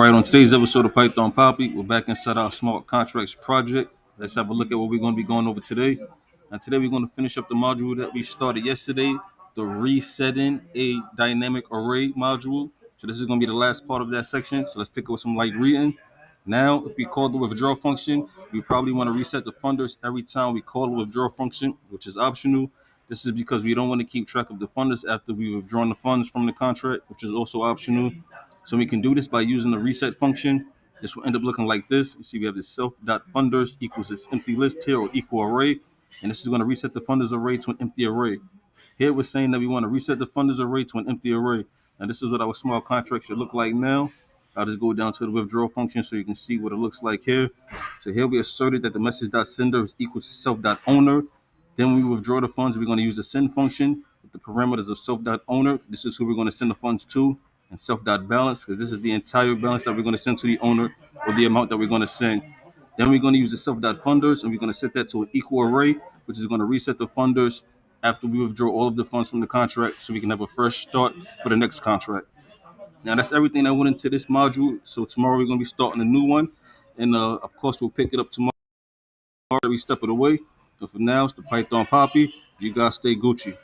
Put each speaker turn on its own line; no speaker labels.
right, on today's episode of Python Papi, we're back inside our smart contracts project. Let's have a look at what we're going to be going over today. And today we're going to finish up the module that we started yesterday, the resetting a dynamic array module. So this is going to be the last part of that section. So let's pick up with some light reading. Now, if we call the withdraw function, we probably want to reset the funders every time we call the withdraw function, which is optional. This is because we don't want to keep track of the funders after we've withdrawn the funds from the contract, which is also optional. So we can do this by using the reset function. This will end up looking like this. You see we have this self.funders equals this empty list here or equal array. And this is going to reset the funders array to an empty array. Here we're saying that we want to reset the funders array to an empty array. And this is what our small contract should look like now. I'll just go down to the withdraw function so you can see what it looks like here. So here we asserted that the message.sender is equal to self.owner. Then when we withdraw the funds, we're going to use the send function with the parameters of self.owner. This is who we're going to send the funds to, and self.balance, because this is the entire balance that we're going to send to the owner or the amount that we're going to send. Then we're going to use the self.funders, and we're going to set that to an equal array, which is going to reset the funders after we withdraw all of the funds from the contract so we can have a fresh start for the next contract. Now, that's everything that went into this module. So tomorrow we're going to be starting a new one. And, of course, we'll pick it up tomorrow every step of the way. But for now, it's the Python Papi. You guys stay Gucci.